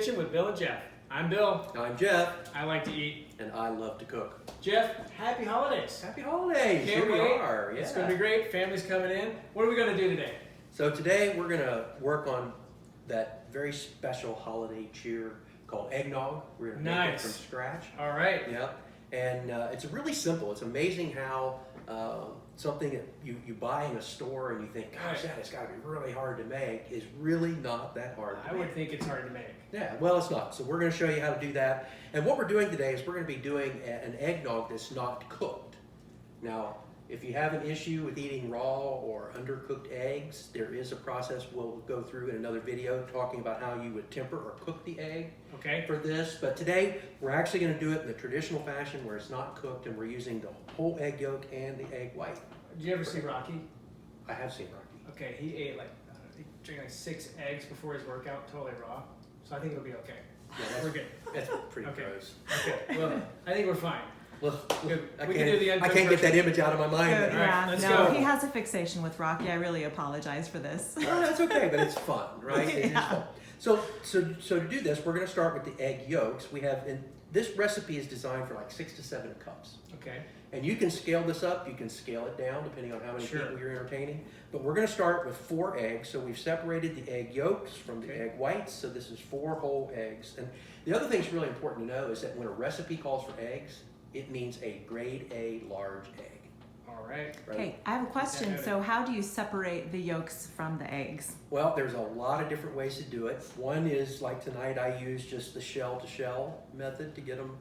Kitchen with Bill and Jeff. I'm Bill. I'm Jeff. I like to eat. And I love to cook. Jeff, happy holidays. Happy holidays. Can't Here we wait. are. Yeah. It's going to be great. Family's coming in. What are we going to do today? So today we're going to work on that very special holiday cheer called Eggnog. We're going to make it from scratch. All right. Yeah. And it's really simple. It's amazing how something that you buy in a store and you think, gosh, that has got to be really hard to make, is really not that hard to make. I would think it's hard to make. Yeah, well, it's not. So we're going to show you how to do that. And what we're doing today is we're going to be doing an eggnog that's not cooked. Now, if you have an issue with eating raw or undercooked eggs, there is a process we'll go through in another video talking about how you would temper or cook the egg for this. But today, we're actually going to do it in the traditional fashion where it's not cooked, and we're using the whole egg yolk and the egg white. Did you ever see Rocky? I have seen Rocky. Okay, he ate he drank like 6 eggs before his workout, totally raw. So I think it'll be okay. Yeah, we're good. That's pretty gross. Okay, well, I think we're fine. Well, I can't get that image out of my mind. Good, yeah, let's no, go. he has a fixation with Rocky. I really apologize for this. Well, that's okay, but it's fun, right? It is fun. So to do this, we're going to start with the egg yolks. We have, this recipe is designed for like 6 to 7 cups. Okay. And you can scale this up, you can scale it down depending on how many people you're entertaining. But we're going to start with 4 eggs. So we've separated the egg yolks from the egg whites. So this is 4 whole eggs. And the other thing that's really important to know is that when a recipe calls for eggs, it means a grade A large egg. All right. Okay, I have a question. So how do you separate the yolks from the eggs? Well, there's a lot of different ways to do it. One is, like tonight, I use just the shell-to-shell method to get them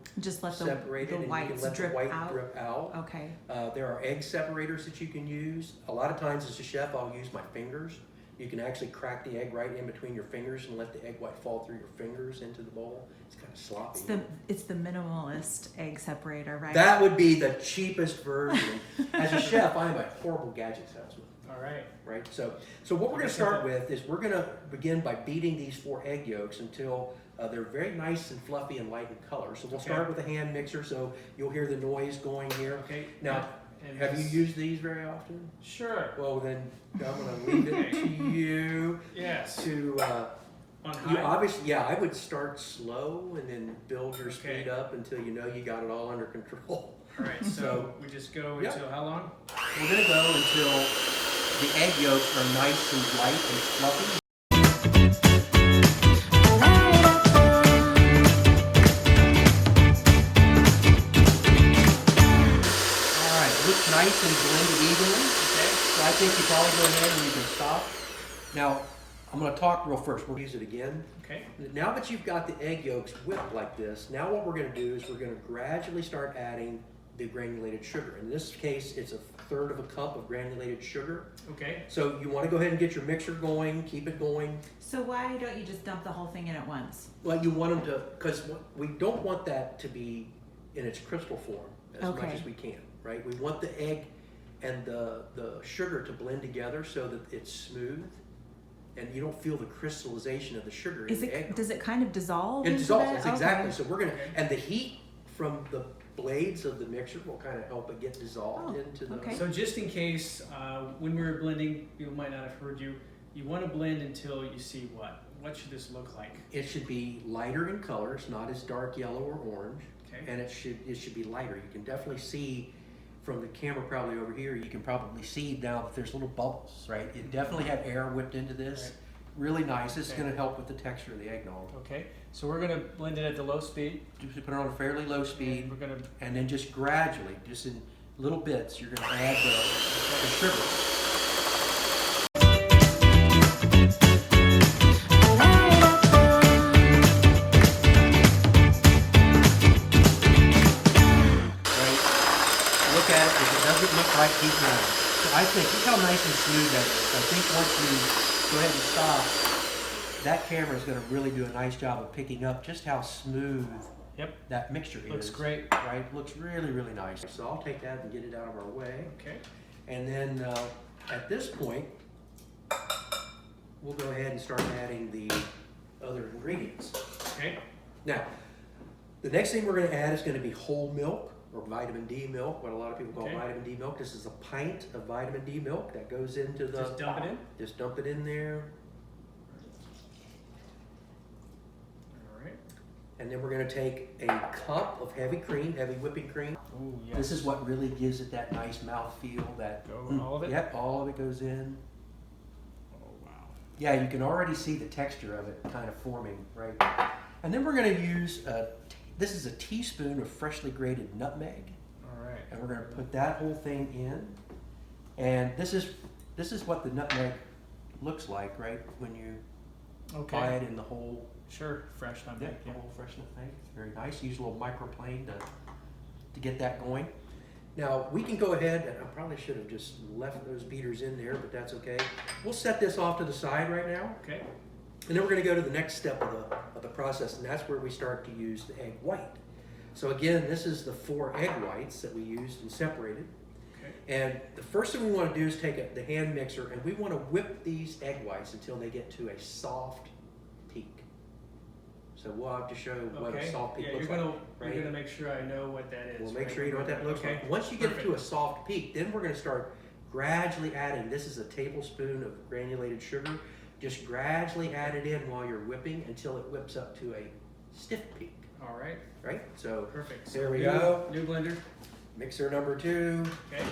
separated, the and whites you can let drip the white out. drip out. Okay. There are egg separators that you can use. A lot of times as a chef, I'll use my fingers. You can actually crack the egg right in between your fingers and let the egg white fall through your fingers into the bowl. It's kind of sloppy. It's the minimalist egg separator, right? That would be the cheapest version. As a chef, I'm a horrible gadget salesman. All right. Right. So what we're going to start with is we're going to begin by beating these 4 egg yolks until they're very nice and fluffy and light in color. So we'll start with a hand mixer, so you'll hear the noise going here. Okay. Now, have you used these very often? Sure. Well, then I'm going to leave it to you. Yes. To on high? Obviously, I would start slow and then build your speed up until you know you got it all under control. All right. So we just go until how long? We're going to go until the egg yolks are nice and light and fluffy. Looks nice and blended evenly. Okay. So I think you probably go ahead and you can stop. Now, I'm going to talk real first. We'll use it again. Okay. Now that you've got the egg yolks whipped like this, now what we're going to do is we're going to gradually start adding the granulated sugar. In this case, it's 1/3 of a cup of granulated sugar. Okay. So you want to go ahead and get your mixer going, keep it going. So why don't you just dump the whole thing in at once? Well, you want them to, because we don't want that to be in its crystal form as much as we can. Right, we want the egg and the sugar to blend together so that it's smooth, and you don't feel the crystallization of the sugar in the egg. Does it kind of dissolve? It dissolves, exactly. So we're gonna, and the heat from the blades of the mixer will kind of help it get dissolved into the. So just in case, when we were blending, people might not have heard you. You want to blend until you see what? What should this look like? It should be lighter in color. It's not as dark yellow or orange, and it should be lighter. You can definitely see. From the camera probably over here, you can probably see now that there's little bubbles, right? It definitely had air whipped into this. Right. Really nice. This is going to help with the texture of the eggnog. Okay, so we're going to blend it at the low speed. Just put it on a fairly low speed, and we're going to, and then just gradually, just in little bits, you're going to add the sugar. Doesn't look like he's now. So I think, look how nice and smooth that is. I think once you go ahead and stop, that camera is going to really do a nice job of picking up just how smooth that mixture is. Looks great. Right? Looks really, really nice. So I'll take that and get it out of our way. Okay. And then at this point, we'll go ahead and start adding the other ingredients. Okay. Now, the next thing we're going to add is going to be whole milk. Or vitamin D milk, what a lot of people call vitamin D milk. This is a pint of vitamin D milk that goes into the Just dump it in? Just dump it in there. All And then we're gonna take a cup of heavy cream, heavy whipping cream. Ooh, yes. This is what really gives it that nice mouthfeel. All of it? Yep, all of it goes in. Oh, wow. Yeah, you can already see the texture of it kind of forming, right? And then we're gonna use, this is a teaspoon of freshly grated nutmeg. All right. And we're gonna put that whole thing in. And this is what the nutmeg looks like, right? When you buy it in the whole. Sure, fresh nutmeg. The whole fresh nutmeg. It's very nice. Use a little microplane to get that going. Now we can go ahead, and I probably should have just left those beaters in there, but that's okay. We'll set this off to the side right now. Okay. And then we're going to go to the next step of the process, and that's where we start to use the egg white. So again, this is the 4 egg whites that we used and separated. Okay. And the first thing we want to do is take the hand mixer, and we want to whip these egg whites until they get to a soft peak. So we'll have to show what a soft peak looks like. You're gonna make sure I know what that is. We'll make sure you know what that looks like. Once you get it to a soft peak, then we're going to start gradually adding. This is a tablespoon of granulated sugar. Just gradually add it in while you're whipping until it whips up to a stiff peak. All right. Right? So Perfect. there we go. New blender. Mixer number 2. Okay.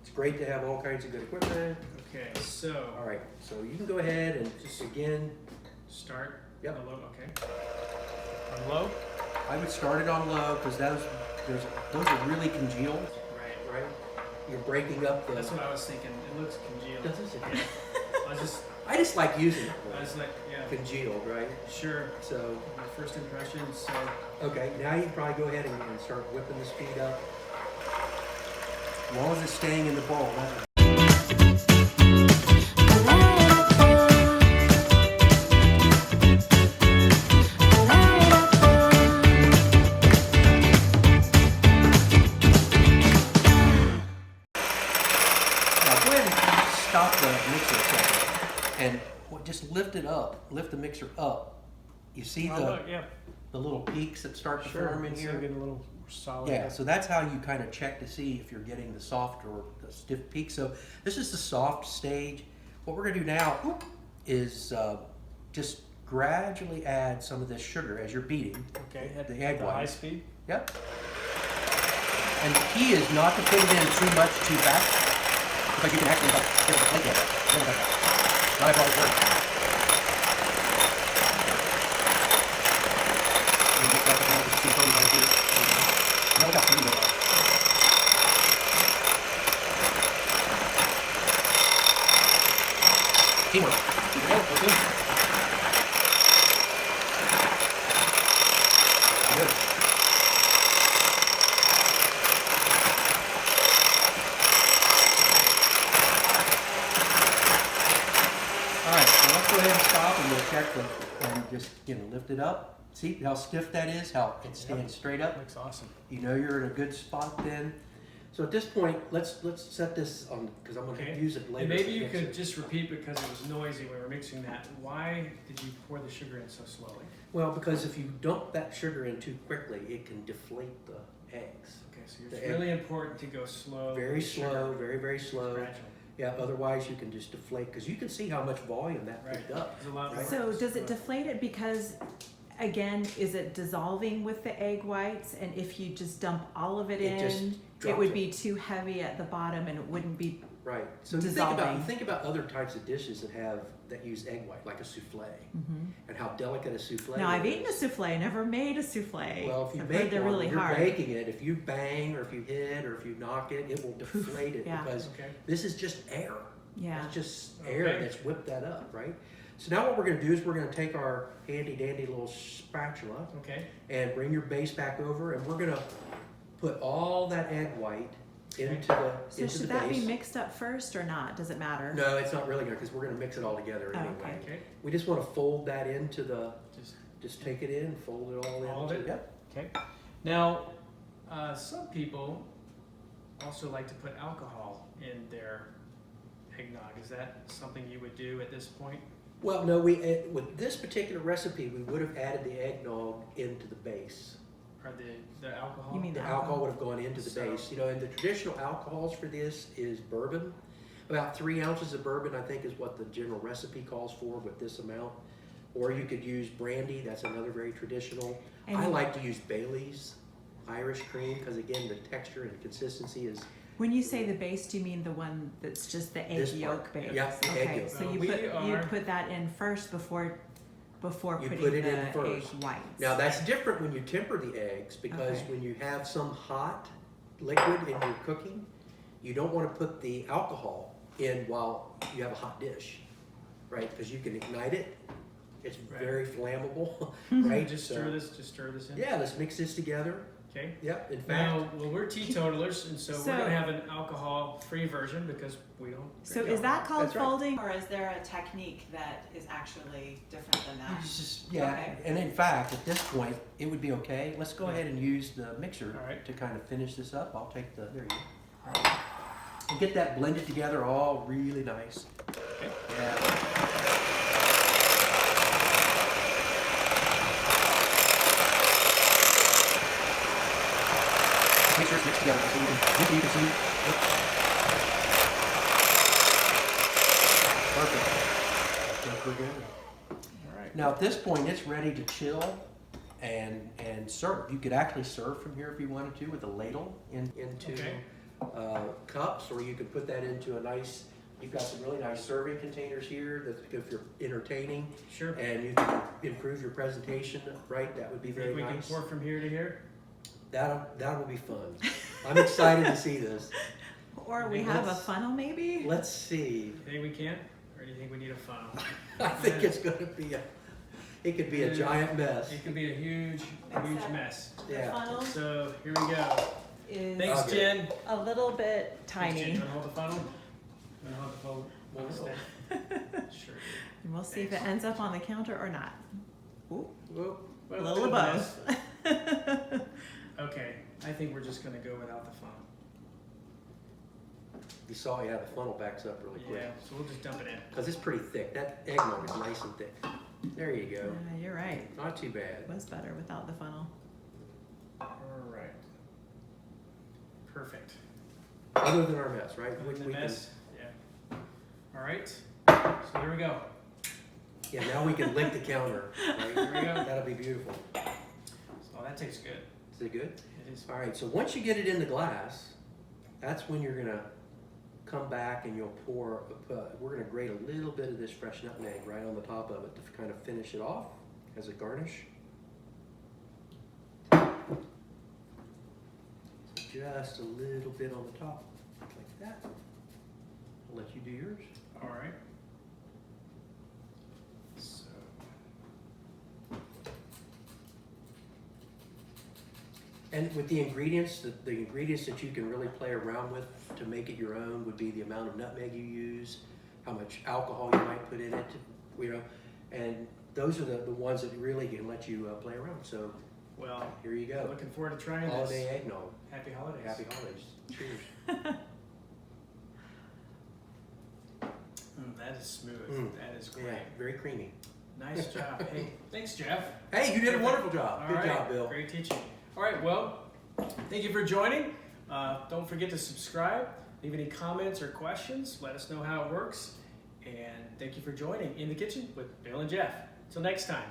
It's great to have all kinds of good equipment. Okay. So. All right. So you can go ahead and just again Start. Yep. On low. Okay. On low. I would start it on low because those are really congealed. Right. Right? You're breaking up the. That's what I was thinking. It looks congealed. Does it? I I just like using it. I was like, yeah. Congealed, right? Sure. So. My first impression. So. Okay, now you can probably go ahead and start whipping the speed up. As long as it's staying in the bowl. Stop the mixer a second and just lift it up, lift the mixer up. You see the little peaks that start to form in here? Getting a little solid. Yeah, so that's how you kind of check to see if you're getting the soft or the stiff peak. So this is the soft stage. What we're gonna do now is just gradually add some of this sugar as you're beating. Okay, at the egg white. High speed? Yep. And the key is not to put it in too much too fast. Because you can actually get the flake in it. Not everybody's working. Teamwork. Good. Alright, so let's go ahead and stop and we'll check and just lift it up. See how stiff that is, how it stands straight up? Looks awesome. You know you're in a good spot then. So at this point, let's set this on, because I'm going to use it later. And maybe you could just repeat, because it was noisy when we were mixing that. Why did you pour the sugar in so slowly? Well, because if you dump that sugar in too quickly, it can deflate the eggs. Okay, so it's really important to go slow. Very slow, very, very slow. Gradual. Yeah, otherwise you can just deflate, because you can see how much volume that picked up. There's a lot more. So does it deflate it because, again, is it dissolving with the egg whites? And if you just dump all of it in, it would be too heavy at the bottom and it wouldn't be right. So dissolving. you think about other types of dishes that use egg white, like a souffle, and how delicate a souffle Now, is. I've eaten a souffle, never made a souffle. Well, if you I've make heard they're one, really you're hard. baking it. If you bang or if you hit or if you knock it, it will deflate it because this is just air. Yeah. It's just air that's whipped that up, right? So now what we're going to do is we're going to take our handy dandy little spatula and bring your base back over, and we're going to put all that egg white into the So into should the that base. be mixed up first or not? Does it matter? No, it's not really good because we're going to mix it all together Oh, anyway. Okay. We just want to fold that into the. Just take it in, fold it all in. All of it? Yep. Okay. Now, some people also like to put alcohol in their eggnog. Is that something you would do at this point? Well, no. With this particular recipe, we would have added the eggnog into the base. Or the alcohol? You mean The alcohol would have gone into the base. You know, and the traditional alcohols for this is bourbon. About 3 ounces of bourbon, I think, is what the general recipe calls for with this amount. Or you could use brandy, that's another very traditional. And I like to use Bailey's Irish cream because again, the texture and consistency is. when you say the base, do you mean the one that's just the egg This yolk part. base? Yeah, the egg Okay, yolk. so We you are- put that in first before You putting put it the in first. egg whites. Now that's different when you temper the eggs because Okay. when you have some hot liquid in your cooking, you don't want to put the alcohol in while you have a hot dish, right? Because you can ignite it. It's Right. very flammable, right? Just So- stir this in. Yeah, let's mix this together. Okay. Yep, in fact, Now, well, we're teetotalers, and so So- we're gonna have an alcohol-free version because we don't. So drink is that alcohol. called That's right. folding, or is there a technique that is actually different than that? it's just, yeah, Okay. and in fact, at this point, it would be okay. Let's go ahead and use the mixer All right. to kind of finish this up. I'll take the, there you go. And get that blended together all really nice. Okay. Yeah. Make sure it's mixed together so you can see. Yep. Perfect. I think we're good. All right. Now at this point, it's ready to chill and serve. You could actually serve from here if you wanted to with a ladle into Okay. cups, or you could put that into a nice. You've got some really nice serving containers here that if you're entertaining Sure. and you can improve your presentation, right? That would be very Think we can nice. pour from here to here? That will be fun. I'm excited to see this. Or we have a Let's- funnel maybe? Let's see. You think we can? Or do you think we need a funnel? I think it's going to be it could be a giant mess. It could be a huge mess. The Yeah. funnel So, here we go. is Thanks, Okay. Jen. a little bit Thanks, tiny. Jen. You wanna hold the funnel? You wanna hold the funnel? Hold this Sure. And we'll see if it ends up on the counter or not. Ooh, Whoop. a little of both. Okay, I think we're just gonna go without the funnel. You saw, yeah, the funnel backs up really quick. Yeah, so we'll just dump it in. Because it's pretty thick. That eggnog is nice and thick. There you go. You're right. Not too bad. It was better without the funnel. All right. Perfect. Other than our mess, right? Other than We the can, mess, yeah. All right, so there we go. yeah, now we can lick the counter. Right? There we go. That'll be beautiful. So that tastes good. Is it good? It is. All right, so once you get it in the glass, that's when you're gonna come back and you'll pour, we're gonna grate a little bit of this fresh nutmeg right on the top of it to kind of finish it off as a garnish. So just a little bit on the top, like that. I'll let you do yours. All right. So. And with the ingredients, the ingredients that you can really play around with to make it your own would be the amount of nutmeg you use, how much alcohol you might put in it, you know, and those are the ones that really can let you play around. So Well, here you go. looking forward to trying Holiday this. eggnog. Happy holidays. Happy holidays. Cheers. That is smooth. Mm. That is great. Yeah, very creamy. Nice job. Hey, thanks, Jeff. Hey, you did a wonderful job. All Good right, job, Bill. Great teaching. All right, well, thank you for joining. Don't forget to subscribe. Leave any comments or questions. Let us know how it works. And thank you for joining In the Kitchen with Bill and Jeff. Till next time.